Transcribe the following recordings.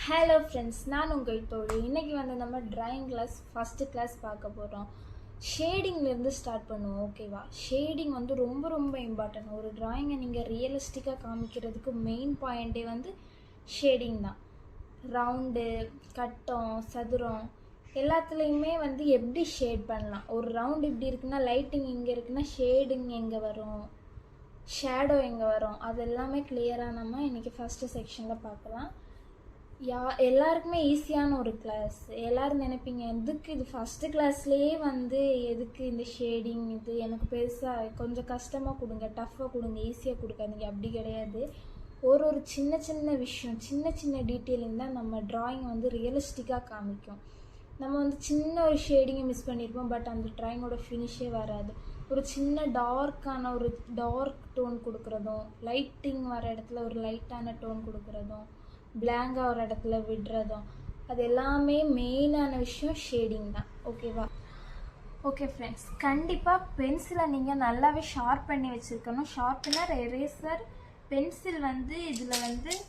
Hello friends, நான் உங்கள் தோழி. இன்றைக்கி நம்ம ட்ராயிங் கிளாஸ் ஃபஸ்ட்டு கிளாஸ் பார்க்க போகிறோம். ஷேடிங்லேருந்து ஸ்டார்ட் பண்ணுவோம். ஓகேவா? ஷேடிங் ரொம்ப ரொம்ப இம்பார்ட்டன்ட். ஒரு ட்ராயிங்கை நீங்கள் ரியலிஸ்டிக்காக காமிக்கிறதுக்கு மெயின் பாயிண்ட்டே ஷேடிங் தான். ரவுண்டு, கட்டம், சதுரம் எல்லாத்துலேயுமே எப்படி ஷேட் பண்ணலாம். ஒரு ரவுண்டு இப்படி இருக்குன்னா லைட்டிங் இங்கே இருக்குன்னா ஷேடிங் எங்கே வரும், ஷேடோ எங்கே வரும், அது எல்லாமே கிளியராக நம்ம இன்றைக்கி ஃபஸ்ட்டு செக்ஷனில் பார்க்கலாம். எல்லாருக்குமே ஈஸியான ஒரு கிளாஸ். எல்லோரும் நினைப்பீங்க, எதுக்கு இது ஃபஸ்ட்டு கிளாஸ்லேயே எதுக்கு இந்த ஷேடிங், இது எனக்கு பெருசாக கொஞ்சம் கஷ்டமாக கொடுங்க, டஃப்பாக கொடுங்க, ஈஸியாக கொடுக்காதீங்க. அப்படி கிடையாது. ஒரு சின்ன சின்ன விஷயம், சின்ன சின்ன டீட்டெயிலிங் தான் நம்ம ட்ராயிங் ரியலிஸ்டிக்காக காமிக்கும். நம்ம சின்ன ஒரு ஷேடிங்கை மிஸ் பண்ணியிருப்போம், பட் அந்த ட்ராயிங்கோட ஃபினிஷே வராது. ஒரு சின்ன டார்க்கான ஒரு டார்க் டோன் கொடுக்குறதும், லைட்டிங் வர இடத்துல ஒரு லைட்டான டோன் கொடுக்குறதும், பிளாங்காக ஒரு இடத்துல விடுறதும், அது எல்லாமே மெயினான விஷயம் ஷேடிங் தான். ஓகேவா? ஓகே ஃப்ரெண்ட்ஸ், கண்டிப்பாக பென்சிலை நீங்கள் நல்லாவே ஷார்ப் பண்ணி வச்சுருக்கணும். ஷார்ப்னர், எரேசர், பென்சில் இதில்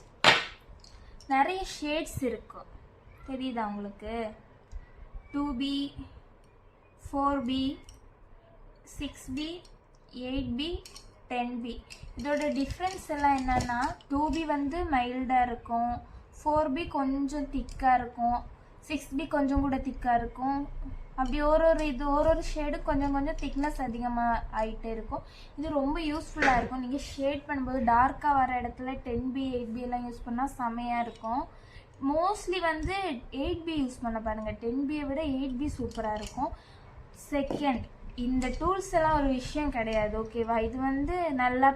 நிறைய ஷேட்ஸ் இருக்கும். தெரியுதா உங்களுக்கு? 2B, 4B, 6B, 8B, 10B. இதோட டிஃப்ரென்ஸ் எல்லாம் என்னன்னா, 2B மைல்டாக இருக்கும், 4B கொஞ்சம் திக்காக இருக்கும், 6B கொஞ்சம் கூட திக்காக இருக்கும். அப்படி ஒரு ஷேடு கொஞ்சம் கொஞ்சம் திக்னஸ் அதிகமாக ஆகிட்டே இருக்கும். இது ரொம்ப யூஸ்ஃபுல்லாக இருக்கும். நீங்கள் ஷேட் பண்ணும்போது டார்க்காக வர இடத்துல 10B 8B எல்லாம் யூஸ் பண்ணால் செமையாக இருக்கும். மோஸ்ட்லி 8B யூஸ் பண்ண பாருங்கள். 10Bயை விட 8B சூப்பராக இருக்கும். செகண்ட், இந்த டூல்ஸ் எல்லாம் ஒரு விஷயம் கிடையாது. ஓகேவா? இது நல்லா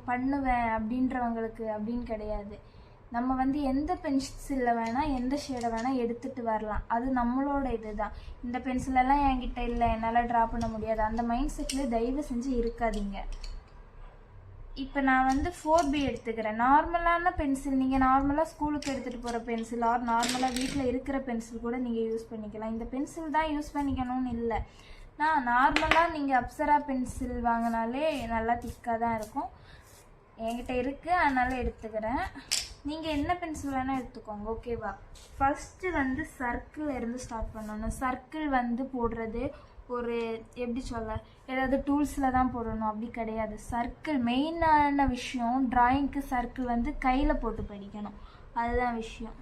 பண்ணுவேன் அப்படின்றவங்களுக்கு அப்படின்னு கிடையாது. நம்ம எந்த பென்சிலில் வேணால் எந்த ஷேடை வேணால் எடுத்துகிட்டு வரலாம். அது நம்மளோட இது தான். இந்த பென்சிலெல்லாம் என்கிட்ட இல்லை, என்னால் ட்ரா பண்ண முடியாது, அந்த மைண்ட் செட்டில் தயவு செஞ்சு இருக்காதீங்க. இப்போ நான் 4B எடுத்துக்கிறேன். நார்மலான பென்சில், நீங்கள் நார்மலாக ஸ்கூலுக்கு எடுத்துகிட்டு போகிற பென்சில், ஆர் நார்மலாக வீட்டில் இருக்கிற பென்சில் கூட நீங்கள் யூஸ் பண்ணிக்கலாம். இந்த பென்சில் தான் யூஸ் பண்ணிக்கணும்னு இல்லை. நான் நார்மலாக நீங்கள் அப்சரா பென்சில் வாங்கினாலே நல்லா திக்காக தான் இருக்கும். என்கிட்ட இருக்குது, அதனால் எடுத்துக்கிறேன். நீங்கள் என்ன பென்சில் வேணால் எடுத்துக்கோங்க. ஓகேவா? ஃபஸ்ட்டு சர்க்கிள் இருந்து ஸ்டார்ட் பண்ணணும். சர்க்கிள் போடுறது ஒரு எப்படி சொல்ல, ஏதாவது டூல்ஸில் தான் போடணும் அப்படி கிடையாது. சர்க்கிள் மெயினான விஷயம். ட்ராயிங்க்கு சர்க்கிள் கையில் போட்டு படிக்கணும், அதுதான் விஷயம்.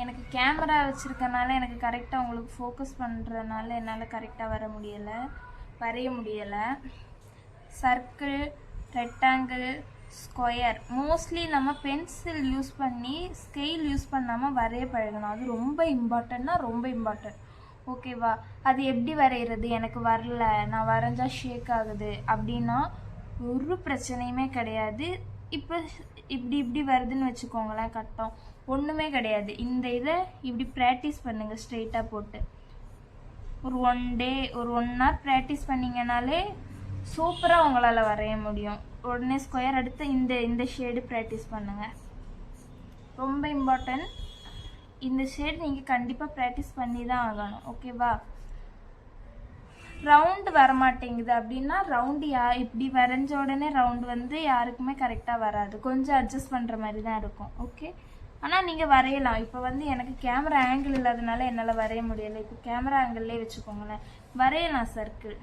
எனக்கு கேமரா வச்சுருக்கனால எனக்கு கரெக்டாக உங்களுக்கு ஃபோக்கஸ் பண்ணுறதுனால என்னால் கரெக்டாக வரைய முடியலை. சர்க்கிள், ரெக்டாங்கிள், ஸ்கொயர் மோஸ்ட்லி நம்ம பென்சில் யூஸ் பண்ணி ஸ்கெயில் யூஸ் பண்ணாமல் வரைய பழகணும். அது ரொம்ப இம்பார்ட்டன்ட். ஓகேவா? அது எப்படி வரைகிறது, எனக்கு வரல, நான் வரைஞ்சா ஷேக் ஆகுது அப்படின்னா ஒரு பிரச்சனையுமே கிடையாது. இப்போ இப்படி வருதுன்னு வச்சுக்கோங்களேன், கட்டம் ஒன்றுமே கிடையாது. இந்த இதை இப்படி ப்ராக்டிஸ் பண்ணுங்கள். ஸ்ட்ரெயிட்டாக போட்டு ஒரு 1 டே, ஒரு 1 hour ப்ராக்டிஸ் பண்ணிங்கனாலே சூப்பராக உங்களால் வரைய முடியும். உடனே ஸ்கொயர் எடுத்து இந்த ஷேடு ப்ராக்டிஸ் பண்ணுங்கள். ரொம்ப இம்பார்ட்டன்ட். இந்த ஷேடு நீங்கள் கண்டிப்பாக ப்ராக்டிஸ் பண்ணி தான் ஆகணும். ஓகேவா? ரவுண்டு வரமாட்டேங்குது அப்படின்னா, ரவுண்டு இப்படி வரைஞ்ச உடனே ரவுண்டு யாருக்குமே கரெக்டாக வராது. கொஞ்சம் அட்ஜஸ்ட் பண்ணுற மாதிரி தான் இருக்கும். ஓகே, ஆனால் நீங்கள் வரையலாம். இப்போ எனக்கு கேமரா ஆங்கிள் இல்லாதனால என்னால் வரைய முடியலை. இப்போ கேமரா ஆங்கிள்லேயே வச்சுக்கோங்களேன், வரையலாம். சர்க்கிள்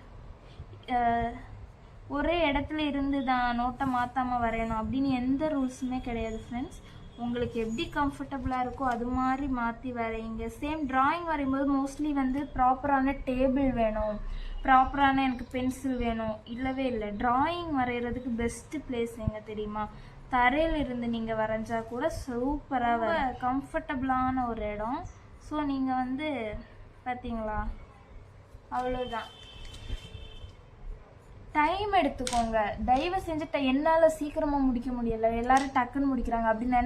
ஒரே இடத்துல இருந்து தான் நோட்டை மாற்றாமல் வரையணும் அப்படின்னு எந்த ரூல்ஸுமே கிடையாது ஃப்ரெண்ட்ஸ். உங்களுக்கு எப்படி கம்ஃபர்டபுளாக இருக்கோ அது மாதிரி மாற்றி வரையுங்க. சேம் ட்ராயிங் வரையும்போது மோஸ்ட்லி ப்ராப்பரான டேபிள் வேணும், ப்ராப்பரான எனக்கு பென்சில் வேணும், இல்லவே இல்லை. ட்ராயிங் வரைகிறதுக்கு பெஸ்ட்டு பிளேஸ் எங்கே தெரியுமா? தரையில் இருந்து நீங்கள் வரைஞ்சா கூட சூப்பராக கம்ஃபர்டபுளான ஒரு இடம். ஸோ நீங்கள் பார்த்தீங்களா, அவ்வளோதான். டைம் எடுத்துக்கோங்க தயவு செஞ்சு. என்னால் சீக்கிரமாக முடிக்க முடியலை, எல்லோரும் டக்குன்னு முடிக்கிறாங்க அப்படின்னு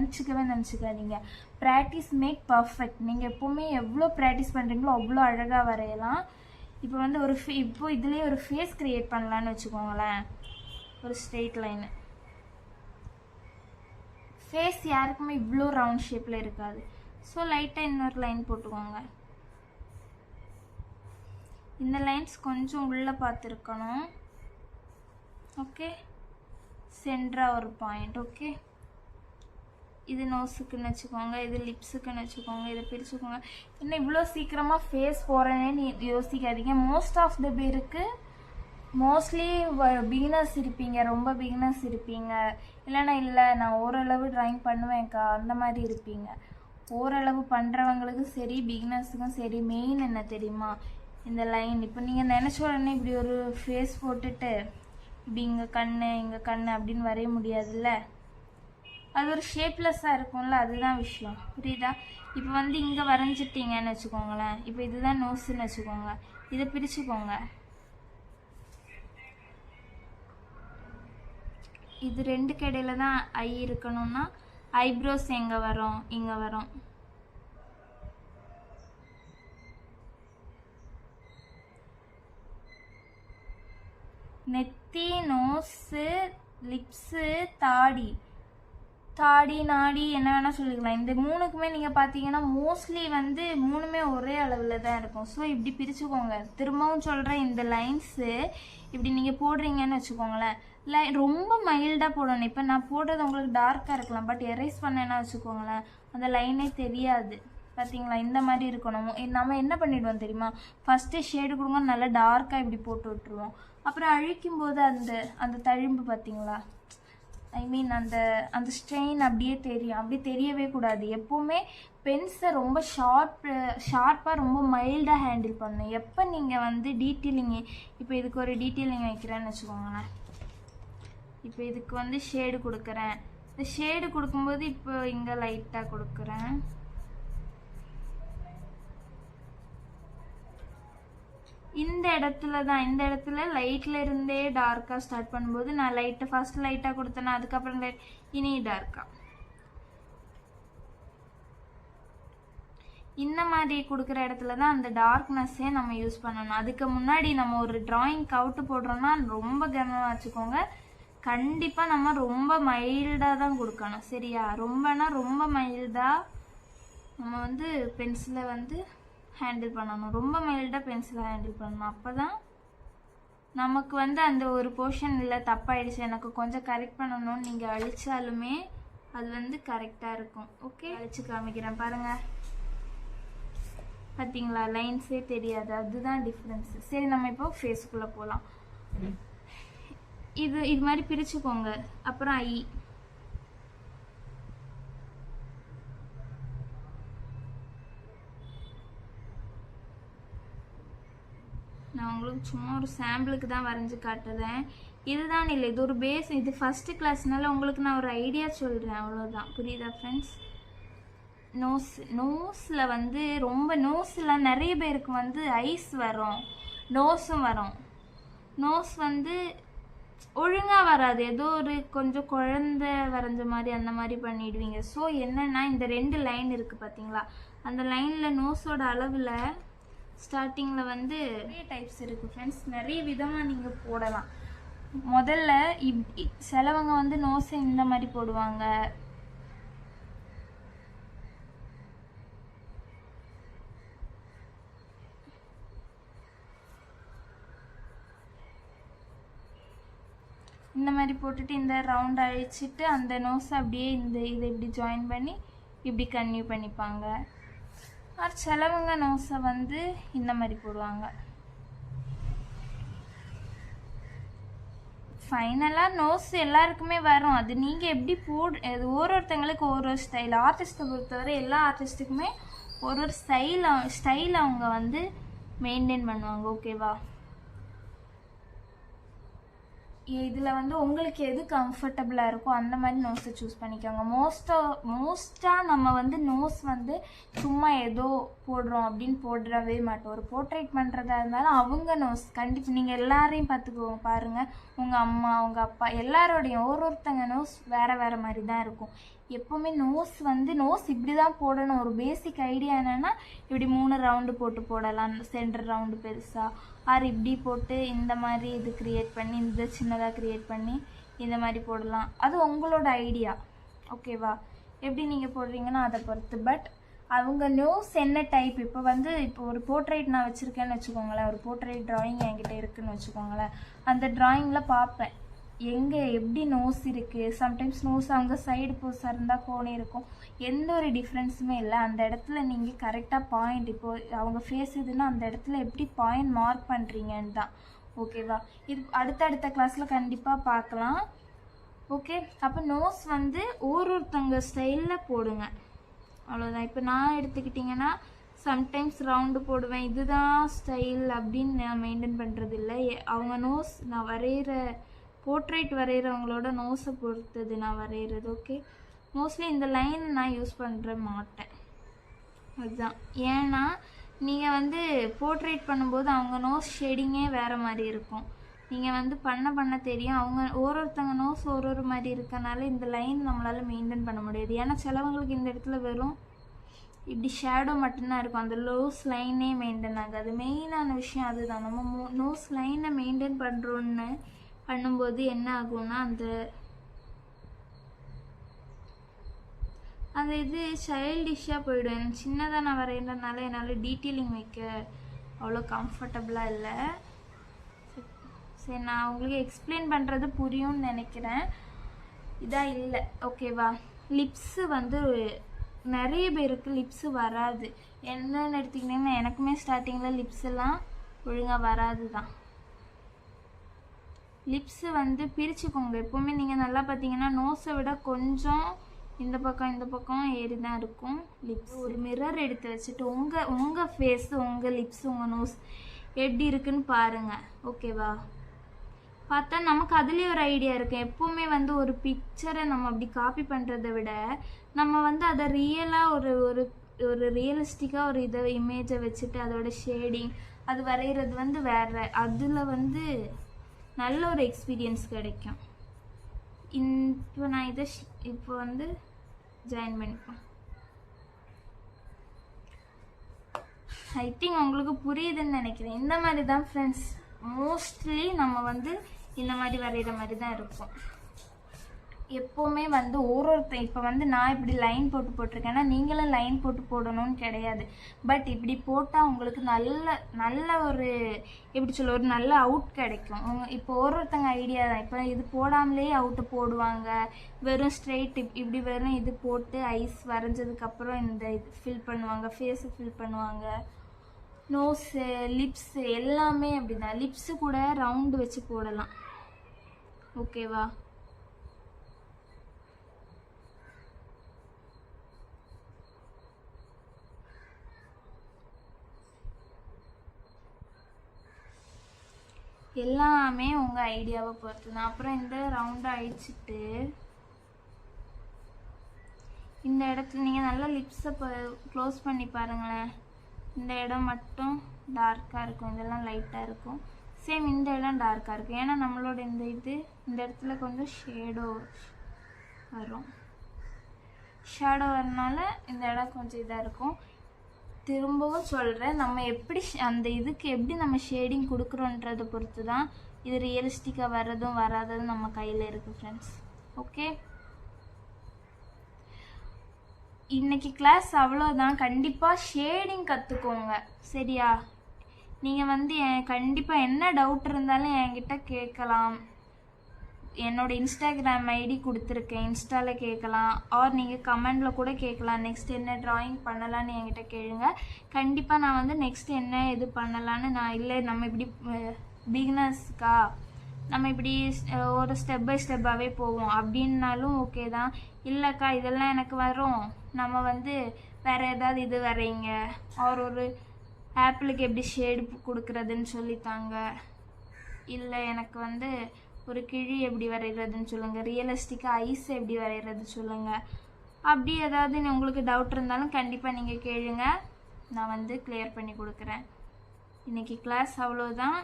நினச்சிக்காதீங்க. Practice make perfect. நீங்கள் எப்போவுமே எவ்வளோ ப்ராக்டிஸ் பண்ணுறீங்களோ அவ்வளோ அழகாக வரையலாம். இப்போ இப்போ இதுலேயே ஒரு ஃபேஸ் க்ரியேட் பண்ணலான்னு வச்சுக்கோங்களேன். ஒரு ஸ்ட்ரெயிட் லைனு ஃபேஸ் யாருக்குமே இவ்வளோ ரவுண்ட் ஷேப்பில் இருக்காது. ஸோ லைட்டாக இன்னொரு லைன் போட்டுக்கோங்க. இந்த லைன்ஸ் கொஞ்சம் உள்ளே பார்த்துருக்கணும். ஓகே, சென்டராக ஒரு பாயிண்ட். ஓகே, இது நோஸுக்குன்னு வச்சுக்கோங்க, இது லிப்ஸுக்குன்னு வச்சுக்கோங்க, இதை பிரிச்சுக்கோங்க. இன்னும் இவ்வளோ சீக்கிரமாக ஃபேஸ் போகிறேன்னு யோசிக்காதீங்க. மோஸ்ட் ஆஃப் த பேருக்கு மோஸ்ட்லி பிகினர்ஸ் இருப்பீங்க, ரொம்ப பிகினர்ஸ் இருப்பீங்க. இல்லைன்னா இல்லை நான் ஓரளவு ட்ராயிங் பண்ணுவேன்க்கா அந்த மாதிரி இருப்பீங்க. ஓரளவு பண்ணுறவங்களுக்கும் சரி பிகினர்ஸுக்கும் சரி மெயின் என்ன தெரியுமா, இந்த லைன். இப்போ நீங்கள் நினச்ச உடனே இப்படி ஒரு ஃபேஸ் போட்டுட்டு இப்படி இங்கே கண் அப்படின்னு வரைய முடியாதுல்ல. அது ஒரு ஷேப்லெஸ்ஸாக இருக்கும்ல, அதுதான் விஷயம். புரியுதா? இப்போ வந்து இங்கே வரைஞ்சிட்டிங்கன்னு வச்சுக்கோங்களேன். இப்போ இதுதான் நோஸுன்னு வச்சுக்கோங்க, இதை பிரிச்சுக்கோங்க. இது ரெண்டுக்கு இடையில தான் ஐ இருக்கணும்னா ஐப்ரோஸ் எங்கே வரும், இங்கே வரும். நெத்தி, நோஸு, லிப்ஸு, தாடி நாடி என்ன வேணால் சொல்லிக்கலாம். இந்த மூணுக்குமே நீங்கள் பார்த்தீங்கன்னா மோஸ்ட்லி வந்து மூணுமே ஒரே அளவில் தான் இருக்கும். ஸோ இப்படி பிரிச்சுக்கோங்க. திரும்பவும் சொல்கிறேன், இந்த லைன்ஸு இப்படி நீங்கள் போடுறீங்கன்னு வச்சுக்கோங்களேன், ரொம்ப மைல்டாக போடணும். இப்போ நான் போடுறது உங்களுக்கு டார்க்காக இருக்கலாம், பட் எரேஸ் பண்ணேன்னா வச்சுக்கோங்களேன் அந்த லைனே தெரியாது. பார்த்தீங்களா? இந்த மாதிரி இருக்கணும். நம்ம என்ன பண்ணிவிடுவோம் தெரியுமா, ஃபஸ்ட்டு ஷேடு கொடுங்க, நல்லா டார்க்காக இப்படி போட்டு விட்டுருவோம். அப்புறம் அழிக்கும்போது அந்த தழும்பு பார்த்தீங்களா, ஐ மீன் அந்த ஸ்ட்ரெயின் அப்படியே தெரியும். அப்படி தெரியவே கூடாது. எப்போவுமே பென்ஸை ரொம்ப ஷார்ப்பாக ரொம்ப மைல்டாக ஹேண்டில் பண்ணணும். எப்போ நீங்கள் வந்து டீட்டெயிலிங்கு, இப்போ இதுக்கு ஒரு டீட்டெயிலிங் வைக்கிறேன்னு வச்சுக்கோங்களேன். இப்போ இதுக்கு வந்து ஷேடு கொடுக்குறேன். இந்த ஷேடு கொடுக்கும்போது இப்போ இங்கே லைட்டாக கொடுக்குறேன். இந்த இடத்துல லைட்ல இருந்தே டார்க்காக ஸ்டார்ட் பண்ணும்போது நான் ஃபர்ஸ்ட் லைட்டாக கொடுத்தேன்னா அதுக்கப்புறம் இனி டார்க்காக இந்த மாதிரி கொடுக்குற இடத்துல தான் அந்த டார்க்னஸ்ஸே நம்ம யூஸ் பண்ணணும். அதுக்கு முன்னாடி நம்ம ஒரு டிராயிங் அவுட்டு போடுறோம்னா ரொம்ப கவனமாக வச்சுக்கோங்க. கண்டிப்பாக நம்ம ரொம்ப மைல்டாக தான் கொடுக்கணும். சரியா? ரொம்ப மைல்டாக நம்ம வந்து பென்சிலை வந்து ஹேண்டில் பண்ணணும். ரொம்ப மைல்டாக பென்சிலை ஹேண்டில் பண்ணணும். அப்போ தான் நமக்கு வந்து அந்த ஒரு போர்ஷன் இல்லை தப்பாயிடுச்சு எனக்கு கொஞ்சம் கரெக்ட் பண்ணணும்னு நீங்கள் அழிச்சாலுமே அது வந்து கரெக்டாக இருக்கும். ஓகே, அழிச்சு காமிக்கிறேன் பாருங்கள். பார்த்தீங்களா? லைன்ஸே தெரியாது, அதுதான் டிஃப்ரென்ஸு. சரி, நம்ம இப்போ ஃபேஸுக்குள்ளே போகலாம். இது மாதிரி பிரிச்சுக்கோங்க. அப்புறம் ஐ, நான் உங்களுக்கு சும்மா ஒரு சாம்பிளுக்கு தான் வரைஞ்சி காட்டுறேன். இதுதான் இல்லை, இது ஒரு பேஸ். இது ஃபஸ்ட்டு கிளாஸ்னால உங்களுக்கு நான் ஒரு ஐடியா சொல்கிறேன், அவ்வளோதான். புரியுதா ஃப்ரெண்ட்ஸ்? நோஸில் வந்து நோஸில் நிறைய பேருக்கு வந்து ஐஸ் வரும், நோஸும் வரும். நோஸ் வந்து ஒழுங்காக வராது, ஏதோ ஒரு கொஞ்சம் குழந்தை வரைஞ்ச மாதிரி அந்த மாதிரி பண்ணிடுவீங்க. ஸோ என்னென்னா இந்த 2 லைன் இருக்குது பார்த்தீங்களா, அந்த லைனில் நோஸோட அளவில் ஸ்டார்டிங்கில் வந்து நிறைய டைப்ஸ் இருக்குது ஃப்ரெண்ட்ஸ். நிறைய விதமாக நீங்கள் போடலாம். முதல்ல சிலவங்க வந்து நோஸை இந்த மாதிரி போடுவாங்க. இந்த மாதிரி போட்டுட்டு இந்த ரவுண்ட் அழிச்சிட்டு அந்த நோஸை அப்படியே இதை இப்படி ஜாயின் பண்ணி இப்படி கன்டினியூ பண்ணிப்பாங்க. சிலவங்க நோஸை வந்து இந்த மாதிரி போடுவாங்க. ஃபைனலாக நோஸ் எல்லாருக்குமே வரும். அது நீங்கள் எப்படி அது ஒருத்தங்களுக்கு ஒரு ஸ்டைல். ஆர்டிஸ்ட்டை பொறுத்தவரை எல்லா ஆர்டிஸ்ட்டுக்குமே ஒரு ஸ்டைல் அவங்க வந்து மெயின்டைன் பண்ணுவாங்க. ஓகேவா? இதில் வந்து உங்களுக்கு எது கம்ஃபர்டபுளாக இருக்கோ அந்த மாதிரி நோஸை சூஸ் பண்ணிக்கோங்க. மோஸ்ட்டாக நம்ம வந்து நோஸ் வந்து சும்மா ஏதோ போடுறோம் அப்படின்னு போடவே மாட்டோம். ஒரு போர்ட்ரேட் பண்ணுறதா இருந்தாலும் அவங்க நோஸ் கண்டிப்பாக நீங்கள் எல்லாரையும் பார்த்துக்குவோங்க. பாருங்கள், உங்கள் அம்மா உங்கள் அப்பா எல்லாரோடையும் ஒருத்தங்க நோஸ் வேறு மாதிரி தான் இருக்கும். எப்போவுமே நோஸ் இப்படி தான் போடணும். ஒரு பேசிக் ஐடியா என்னென்னா இப்படி 3 ரவுண்டு போட்டு போடலாம், சென்டர் ரவுண்டு பெருசாக, ஆர் இப்படி போட்டு இந்த மாதிரி இது க்ரியேட் பண்ணி இந்த சின்னதாக க்ரியேட் பண்ணி இந்த மாதிரி போடலாம். அது உங்களோட ஐடியா. ஓகேவா? எப்படி நீங்கள் போடுறீங்கன்னா அதை பொறுத்து. பட் அவங்க நோஸ் என்ன டைப். இப்போ ஒரு போர்ட்ரைட் நான் வச்சுருக்கேன்னு வச்சுக்கோங்களேன், ஒரு போர்ட்ரைட் ட்ராயிங் என்கிட்ட இருக்குதுன்னு வச்சுக்கோங்களேன். அந்த ட்ராயிங்கில் பார்ப்பேன் எங்கே எப்படி நோஸ் இருக்குது. சம்டைம்ஸ் நோஸ் அவங்க சைடு போஸாக இருந்தால் கோணி இருக்கும். எந்த ஒரு டிஃப்ரென்ஸுமே இல்லை. அந்த இடத்துல நீங்கள் கரெக்டாக பாயிண்ட், இப்போது அவங்க ஃபேஸ் இதுன்னா அந்த இடத்துல எப்படி பாயிண்ட் மார்க் பண்ணுறீங்கன்னு தான். ஓகேவா? இது அடுத்தடுத்த கிளாஸில் கண்டிப்பாக பார்க்கலாம். ஓகே, அப்போ நோஸ் வந்து ஒருத்தங்க ஸ்டைலில் போடுங்க, அவ்வளோதான். இப்போ நான் எடுத்துக்கிட்டிங்கன்னா சம்டைம்ஸ் ரவுண்டு போடுவேன், இதுதான் ஸ்டைல் அப்படின்னு நான் மெயின்டைன் பண்ணுறது இல்லை. அவங்க நோஸ் நான் வரைகிற போர்ட்ரைட் வரைகிறவங்களோட நோஸை பொறுத்தது நான் வரைகிறது. ஓகே, மோஸ்ட்லி இந்த லைன் நான் யூஸ் பண்ணுற மாட்டேன், அதுதான். ஏன்னா நீங்கள் வந்து போர்ட்ரைட் பண்ணும்போது அவங்க நோஸ் ஷேடிங்கே வேறு மாதிரி இருக்கும். நீங்கள் வந்து பண்ண தெரியும். அவங்க ஒருத்தங்க நோஸ் ஒரு மாதிரி இருக்கனால இந்த லைன் நம்மளால் மெயின்டைன் பண்ண முடியாது. ஏன்னா சிலவங்களுக்கு இந்த இடத்துல வெறும் இப்படி ஷேடோ மட்டும்தான் இருக்கும், அந்த நோஸ் லைனே மெயின்டைன் ஆகாது. மெயினான விஷயம் அதுதான். நம்ம நோஸ் லைனை மெயின்டைன் பண்ணுறோன்னு பண்ணும்போது என்ன ஆகும்னா அந்த இது சைல்டிஷாக போயிடும். எனக்கு சின்னதாக நான் வரைகிறதுனால என்னால் டீட்டெயிலிங் வைக்க அவ்வளோ கம்ஃபர்டபுளாக இல்லை. சரி, நான் உங்களுக்கு எக்ஸ்பிளைன் பண்ணுறது புரியும்னு நினைக்கிறேன். இதாக இல்லை. ஓகேவா? லிப்ஸு வந்து நிறைய பேருக்கு லிப்ஸு வராது. என்னென்னு எடுத்திங்கன்னா எனக்குமே ஸ்டார்டிங்கில் லிப்ஸ் எல்லாம் ஒழுங்காக வராது தான். லிப்ஸு வந்து பிரிச்சுக்கோங்க. எப்போவுமே நீங்கள் நல்லா பார்த்தீங்கன்னா நோஸை விட கொஞ்சம் இந்த பக்கம் ஏறி தான் இருக்கும் லிப்ஸ். ஒரு மிரர் எடுத்து வச்சுட்டு உங்கள் ஃபேஸு, உங்கள் லிப்ஸ், உங்கள் நோஸ் எப்படி இருக்குன்னு பாருங்கள். ஓகேவா? பார்த்தா நமக்கு அதுலேயே ஒரு ஐடியா இருக்கும். எப்போவுமே வந்து ஒரு பிக்சரை நம்ம அப்படி காப்பி பண்ணுறதை விட நம்ம வந்து அதை ரியலாக ஒரு ரியலிஸ்டிக்காக ஒரு இதை இமேஜை வச்சுட்டு அதோட ஷேடிங் அது வரைகிறது வந்து வேறு. அதில் வந்து நல்ல ஒரு எக்ஸ்பீரியன்ஸ் கிடைக்கும். இப்போ நான் இதை இப்போ வந்து ஜாயின் பண்ணிப்போம். ஐ திங்க் உங்களுக்கு புரியுதுன்னு நினைக்கிறேன். இந்த மாதிரி தான் ஃப்ரெண்ட்ஸ் மோஸ்ட்லி நம்ம வந்து இந்த மாதிரி வரைகிற மாதிரி தான் இருக்கும். எப்போவுமே வந்து இப்போ வந்து நான் இப்படி லைன் போட்டிருக்கேன்னா நீங்களும் லைன் போடணும்னு கிடையாது. பட் இப்படி போட்டால் உங்களுக்கு நல்ல ஒரு எப்படி சொல்ல ஒரு நல்ல அவுட் கிடைக்கும். இப்போ ஒருத்தங்க ஐடியா தான். இப்போ இது போடாமலே அவுட்டு போடுவாங்க. வெறும் ஸ்ட்ரெயிட் இப்படி வெறும் இது போட்டு ஐஸ் வரைஞ்சதுக்கப்புறம் இந்த இது ஃபில் பண்ணுவாங்க, ஃபேஸை ஃபில் பண்ணுவாங்க. நோஸு, லிப்ஸு எல்லாமே அப்படி தான். லிப்ஸு கூட ரவுண்டு வச்சு போடலாம். ஓகேவா? எல்லாமே உங்கள் ஐடியாவை பொறுத்து தான். அப்புறம் இந்த ரவுண்டை அழிச்சிட்டு இந்த இடத்துல நீங்கள் நல்லா லிப்ஸை க்ளோஸ் பண்ணி பாருங்களேன். இந்த இடம் மட்டும் டார்க்காக இருக்கும், இதெல்லாம் லைட்டாக இருக்கும். சேம் இந்த இடம் டார்க்காக இருக்கும். ஏன்னா நம்மளோட இந்த இடத்துல கொஞ்சம் ஷேடோ வரும். ஷேடோ வரனால இந்த இடம் கொஞ்சம் இதாக இருக்கும். திரும்பவும் சொல்கிறேன், நம்ம எப்படி அந்த இதுக்கு எப்படி நம்ம ஷேடிங் கொடுக்குறோன்றதை பொறுத்து தான் இது ரியலிஸ்டிக்காக வர்றதும் வராததும் நம்ம கையில் இருக்குது ஃப்ரெண்ட்ஸ். ஓகே, இன்னைக்கு கிளாஸ் அவ்வளோதான். கண்டிப்பாக ஷேடிங் கற்றுக்கோங்க, சரியா? நீங்கள் வந்து கண்டிப்பாக என்ன டவுட் இருந்தாலும் என்கிட்ட கேட்கலாம். என்னோடய இன்ஸ்டாகிராம் ஐடி கொடுத்துருக்கேன், இன்ஸ்டாவில் கேட்கலாம். ஆர் நீங்கள் கமெண்டில் கூட கேட்கலாம். நெக்ஸ்ட் என்ன ட்ராயிங் பண்ணலான்னு என்கிட்ட கேளுங்க. கண்டிப்பாக நான் வந்து நெக்ஸ்ட் என்ன இது பண்ணலான்னு நான் இல்லை நம்ம இப்படி பிகினர்ஸ்க்கா நம்ம இப்படி ஒரு ஸ்டெப் பை ஸ்டெப்பாகவே போவோம் அப்படின்னாலும் ஓகே தான். இல்லைக்கா இதெல்லாம் எனக்கு வரும், நம்ம வந்து வேறு ஏதாவது இது வரைங்க, ஒரு ஆப்பிளுக்கு எப்படி ஷேடு கொடுக்குறதுன்னு சொல்லித்தாங்க, இல்லை எனக்கு வந்து ஒரு கிழி எப்படி வரைகிறதுன்னு சொல்லுங்கள், ரியலிஸ்டிக்காக ஐஸ் எப்படி வரைகிறது சொல்லுங்கள். அப்படி ஏதாவது உங்களுக்கு டவுட் இருந்தாலும் கண்டிப்பாக நீங்கள் கேளுங்க, நான் வந்து கிளியர் பண்ணி கொடுக்குறேன். இன்றைக்கி கிளாஸ் அவ்வளோதான்.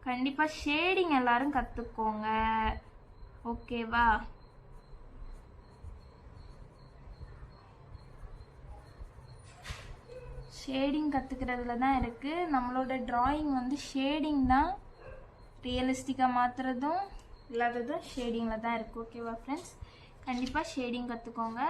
கண்டிப்பாக ஷேடிங் எல்லோரும் கற்றுக்கோங்க, ஓகேவா? ஷேடிங் கற்றுக்கிறதுல தான் இருக்குது நம்மளோட ட்ராயிங். வந்து ஷேடிங் தான் ரியலிஸ்டிக்காக மாற்றுறதும் இல்லாததும் ஷேடிங்கில் தான் இருக்குது, ஓகேவா ஃப்ரெண்ட்ஸ்? கண்டிப்பாக ஷேடிங் கற்றுக்கோங்க.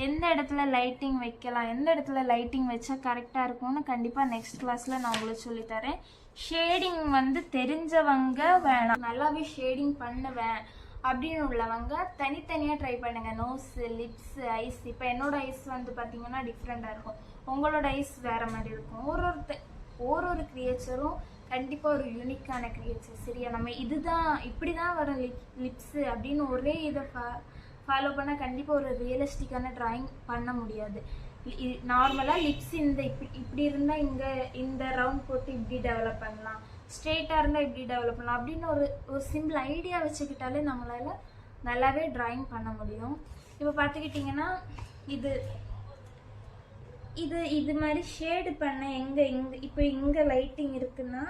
எந்த இடத்துல லைட்டிங் வைக்கலாம், எந்த இடத்துல லைட்டிங் வச்சா கரெக்டாக இருக்கும்னு கண்டிப்பாக நெக்ஸ்ட் கிளாஸில் நான் உங்களுக்கு சொல்லித்தரேன். ஷேடிங் வந்து தெரிஞ்சவங்க வேணாம், நல்லாவே ஷேடிங் பண்ணுவேன் அப்படின்னு உள்ளவங்க தனித்தனியாக ட்ரை பண்ணுங்கள். Nose, lips, eyes. இப்போ என்னோட ஐஸ் வந்து பார்த்தீங்கன்னா டிஃப்ரெண்ட்டாக இருக்கும், உங்களோட ஐஸ் வேறு மாதிரி இருக்கும். ஒரு கிரியேச்சரும் கண்டிப்பாக ஒரு யூனிக்கான கிரியேச்சர். சரியா? நம்ம இதுதான் இப்படி தான் வரும் லிப்ஸு அப்படின்னு ஒரே இதை ஃபாலோ பண்ணால் கண்டிப்பாக ஒரு ரியலிஸ்டிக்கான ட்ராயிங் பண்ண முடியாது. நார்மலாக லிப்ஸ் இப்படி இருந்தால் இங்கே இந்த ரவுண்ட் போட்டு இப்படி டெவலப் பண்ணலாம், ஸ்ட்ரெயிட்டாக இருந்தால் இப்படி டெவலப் பண்ணலாம் அப்படின்னு ஒரு சிம்பிள் ஐடியா வச்சுக்கிட்டாலே நம்மளால் நல்லாவே ட்ராயிங் பண்ண முடியும். இப்போ பார்த்துக்கிட்டிங்கன்னா இது மாதிரி ஷேடு பண்ண இப்போ இங்கே லைட்டிங் இருக்குன்னா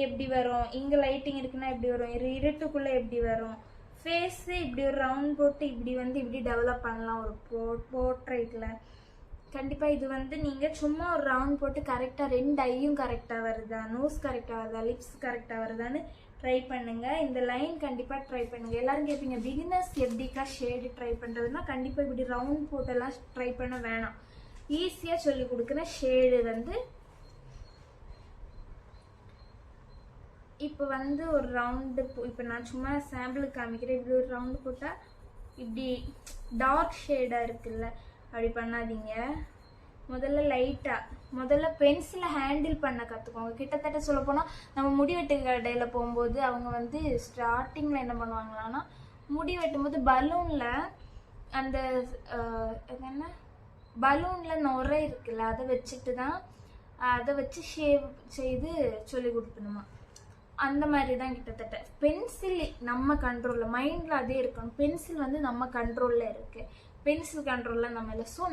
எப்படி வரும், இங்கே லைட்டிங் இருக்குன்னா எப்படி வரும், இருட்டுக்குள்ளே எப்படி வரும், ஃபேஸு இப்படி ஒரு ரவுண்ட் போட்டு இப்படி டெவலப் பண்ணலாம் ஒரு போர்ட்ரைட்டில். கண்டிப்பாக இது வந்து நீங்கள் சும்மா ஒரு ரவுண்ட் போட்டு கரெக்டாக 2 ஐயும் கரெக்டாக வருதா, நோஸ் கரெக்டாக வருதா, லிப்ஸ் கரெக்டாக வருதான்னு ட்ரை பண்ணுங்கள். இந்த லைன் கண்டிப்பாக ட்ரை பண்ணுங்கள். எல்லோரும் கேட்பீங்க பிகினர்ஸ் எப்படிக்கா ஷேடு ட்ரை பண்ணுறதுனா, கண்டிப்பாக இப்படி ரவுண்ட் போட்டெல்லாம் ட்ரை பண்ண வேணாம். ஈஸியாக சொல்லி கொடுக்குற ஷேடு வந்து இப்போ வந்து ஒரு ரவுண்டு இப்போ நான் சும்மா சாம்பிளுக்கு காமிக்கிறேன். இப்படி ஒரு ரவுண்டு போட்டால் இப்படி டார்க் ஷேடாக இருக்குல்ல, அப்படி பண்ணாதீங்க. முதல்ல பென்சிலை ஹேண்டில் பண்ண கற்றுக்கோங்க. கிட்டத்தட்ட சொல்லப்போனால் நம்ம முடி வெட்டு கடையில் போகும்போது அவங்க வந்து ஸ்டார்டிங்கில் என்ன பண்ணுவாங்களான்னா, முடி வெட்டும்போது பலூனில் அந்த என்ன பலூனில் நுரை இருக்குல்ல, அதை வச்சுட்டு தான் அதை வச்சு ஷேவ் செய்து சொல்லி கொடுக்கணுமா. அந்த மாதிரி தான் கிட்டத்தட்ட. பென்சில் நம்ம கண்ட்ரோலில், மைண்டில் அதே இருக்கணும். பென்சில் வந்து நம்ம கண்ட்ரோலில் இருக்குது, பென்சில் கண்ட்ரோலில் நம்ம இல்லை. ஸோ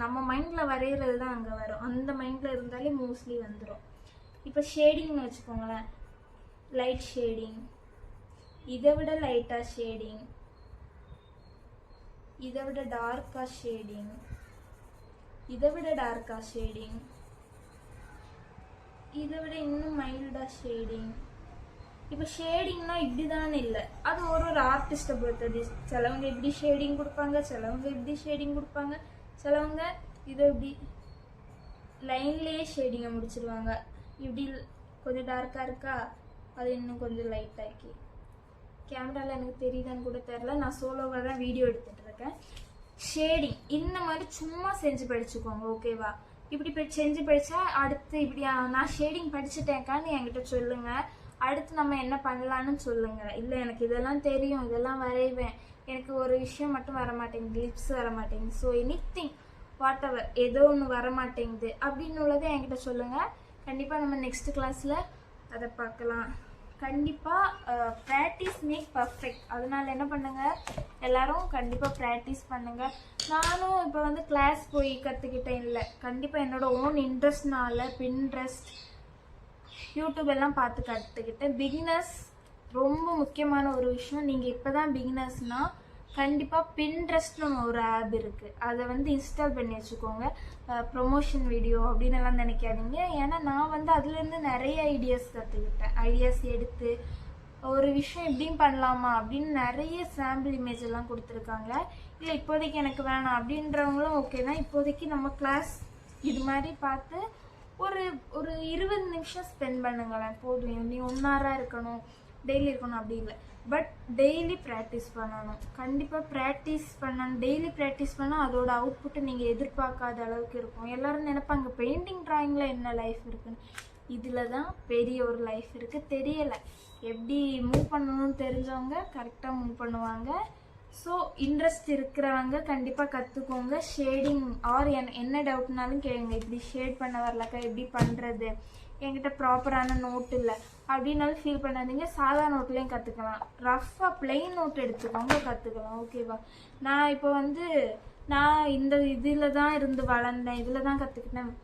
நம்ம மைண்டில் வரைகிறது தான் அங்கே வரும். அந்த மைண்டில் இருந்தாலே மோஸ்ட்லி வந்துடும். இப்போ ஷேடிங்னு வச்சுக்கோங்களேன், லைட் ஷேடிங், இதை விட லைட்டாக ஷேடிங், இதை விட டார்க்காக ஷேடிங், இதை விட டார்க்காக ஷேடிங், இதை விட இன்னும் மைல்டாக ஷேடிங். இப்போ ஷேடிங்னா இப்படி தானே இல்லை, அது ஒரு ஆர்டிஸ்ட்டை பொறுத்தது. சிலவங்க இப்படி ஷேடிங் கொடுப்பாங்க, சிலவங்க இப்படி ஷேடிங் கொடுப்பாங்க, சிலவங்க இதை இப்படி லைன்லேயே ஷேடிங்கை முடிச்சிருவாங்க. இப்படி கொஞ்சம் டார்க்காக இருக்கா, அது இன்னும் கொஞ்சம் லைட்டாக்கி. கேமராவில் எனக்கு தெரியுதான்னு கூட தெரில, நான் சோலோவாக தான் வீடியோ எடுத்துகிட்டு இருக்கேன். ஷேடிங் இந்த மாதிரி சும்மா செஞ்சு படிச்சுக்கோங்க, ஓகேவா? இப்படி செஞ்சு படித்தா அடுத்து இப்படி நான் ஷேடிங் படிச்சுட்டேன்க்கான்னு என்கிட்ட சொல்லுங்கள். அடுத்து நம்ம என்ன பண்ணலான்னு சொல்லுங்கள். இல்லை எனக்கு இதெல்லாம் தெரியும், இதெல்லாம் வரைவேன், எனக்கு ஒரு விஷயம் மட்டும் வரமாட்டேங்குது, லிப்ஸ் வரமாட்டேங்குது, ஸோ எனிதிங் வாட் எவர் ஏதோ ஒன்று வரமாட்டேங்குது அப்படின்னு உள்ளதை என்கிட்ட சொல்லுங்கள். கண்டிப்பாக நம்ம நெக்ஸ்ட் கிளாஸில் அதை பார்க்கலாம். கண்டிப்பாக ப்ராக்டிஸ் மேக் பர்ஃபெக்ட். அதனால் என்ன பண்ணுங்கள், எல்லோரும் கண்டிப்பாக ப்ராக்டிஸ் பண்ணுங்கள். நானும் இப்போ வந்து கிளாஸ் போய் கற்றுக்கிட்டேன் இல்லை, கண்டிப்பாக என்னோடய ஓன் இன்ட்ரெஸ்ட்னால பின்ட்ரெஸ்ட், யூடியூப் எல்லாம் பார்த்து கற்றுக்கிட்டேன். பிகினர்ஸ் ரொம்ப முக்கியமான ஒரு விஷயம். நீங்கள் இப்போ தான் பிகினர்ஸ்னால் கண்டிப்பாக பின்ட்ரெஸ்ட்னு ஒரு ஆப் இருக்குது, அதை வந்து இன்ஸ்டால் பண்ணி வச்சுக்கோங்க. ப்ரொமோஷன் வீடியோ அப்படின்னு எல்லாம் நினைக்காதீங்க. ஏன்னா நான் வந்து அதுலேருந்து நிறைய ஐடியாஸ் கற்றுக்கிட்டேன். ஐடியாஸ் எடுத்து ஒரு விஷயம் இப்படியும் பண்ணலாமா அப்படின்னு நிறைய சாம்பிள் இமேஜ் எல்லாம் கொடுத்துருக்காங்க. இல்லை இப்போதைக்கு எனக்கு வேணாம் அப்படின்றவங்களும் ஓகே தான். இப்போதைக்கு நம்ம கிளாஸ் இது மாதிரி பார்த்து ஒரு 20 நிமிஷம் ஸ்பெண்ட் பண்ணுங்களேன் போதும். நீ 1 hour இருக்கணும், டெய்லி இருக்கணும் அப்படி இல்லை, பட் டெய்லி ப்ராக்டிஸ் பண்ணணும். கண்டிப்பாக ப்ராக்டிஸ் பண்ணணும். டெய்லி ப்ராக்டிஸ் பண்ணால் அதோட அவுட்புட்டு நீங்கள் எதிர்பார்க்காத அளவுக்கு இருக்கும். எல்லோரும் நினைப்பாங்க பெயிண்டிங் ட்ராயிங்கில் என்ன லைஃப் இருக்குன்னு, இதில் தான் பெரிய ஒரு லைஃப் இருக்குது. தெரியலை, எப்படி மூவ் பண்ணணும்னு தெரிஞ்சவங்க கரெக்டாக மூவ் பண்ணுவாங்க. ஸோ இன்ட்ரெஸ்ட் இருக்கிறவங்க கண்டிப்பாக கற்றுக்கோங்க. ஷேடிங் ஆர் என்ன டவுட்னாலும் கேளுங்க. இப்படி ஷேட் பண்ண வரலக்கா, எப்படி பண்ணுறது, என்கிட்ட ப்ராப்பரான நோட் இல்லை அப்படின்னாலும் ஃபீல் பண்ணாதீங்க. சாதா நோட்லேயும் கற்றுக்கலாம். ரஃப்பாக பிளெயின் நோட் எடுத்துக்கோங்க, கற்றுக்கலாம், ஓகேவா? நான் இப்போ வந்து நான் இந்த இதில் தான் இருந்து வளர்ந்தேன், இதில் தான் கற்றுக்கிட்டேன்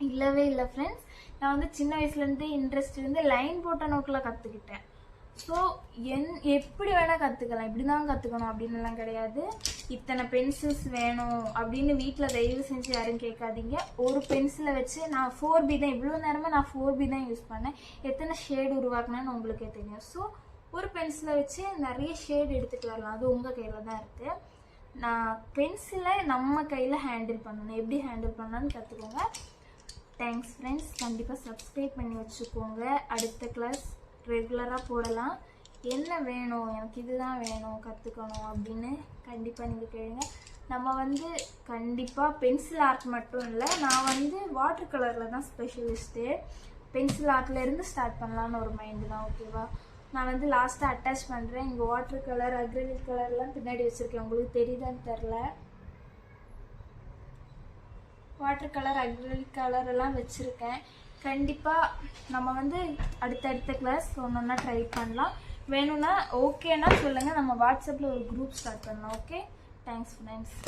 இல்லவே இல்லை ஃப்ரெண்ட்ஸ். நான் வந்து சின்ன வயசுலேருந்து இன்ட்ரெஸ்ட் இருந்து லைன் போட்ட நோட்டில் கற்றுக்கிட்டேன். ஸோ எப்படி வேணால் கற்றுக்கலாம், இப்படி தான் கற்றுக்கணும் அப்படின்னுலாம் கிடையாது. இத்தனை பென்சில்ஸ் வேணும் அப்படின்னு வீட்டில் தயவு செஞ்சு யாரும் கேட்காதீங்க. ஒரு பென்சிலை வச்சு நான் 4B தான், இவ்வளோ நேரமாக நான் 4B தான் யூஸ் பண்ணேன். எத்தனை ஷேடு உருவாக்குனேன்னு உங்களுக்கே தெரியும். ஸோ ஒரு பென்சிலை வச்சு நிறைய ஷேடு எடுத்துகிட்டு வரலாம், அது உங்கள் கையில் தான் இருக்குது. நான் பென்சிலை நம்ம கையில் ஹேண்டில் பண்ணணும், எப்படி ஹேண்டில் பண்ணலான்னு கற்றுக்கோங்க. Thanks friends. கண்டிப்பாக சப்ஸ்கிரைப் பண்ணி வச்சுக்கோங்க. அடுத்த கிளாஸ் ரெகுலராக போடலாம். என்ன வேணும், எனக்கு இதுதான் வேணும் கற்றுக்கணும் அப்படின்னு கண்டிப்பாக நீங்கள் கேளுங்க. நம்ம வந்து கண்டிப்பாக பென்சில் ஆர்ட் மட்டும் இல்லை, நான் வந்து வாட்டர் கலரில் தான் ஸ்பெஷலிஸ்ட்டு. பென்சில் ஆர்ட்லேருந்து ஸ்டார்ட் பண்ணலான்னு ஒரு மைண்டு தான். ஓகேவா? நான் வந்து லாஸ்ட்டாக அட்டாச் பண்ணுறேன். இங்கே வாட்டர் கலர், அக்ரிலிக் கலர்லாம் பின்னாடி வச்சுருக்கேன். உங்களுக்கு தெரியுதான்னு தெரில. வாட்டர் கலர், அக்ரிலிக் கலர் எல்லாம் வச்சுருக்கேன். கண்டிப்பாக நம்ம வந்து அடுத்தடுத்த கிளாஸ் ஒன்றா ட்ரை பண்ணலாம். வேணும்னா ஓகேனா சொல்லுங்கள், நம்ம வாட்ஸ்அப்பில் ஒரு குரூப் ஸ்டார்ட் பண்ணலாம். Okay, thanks friends.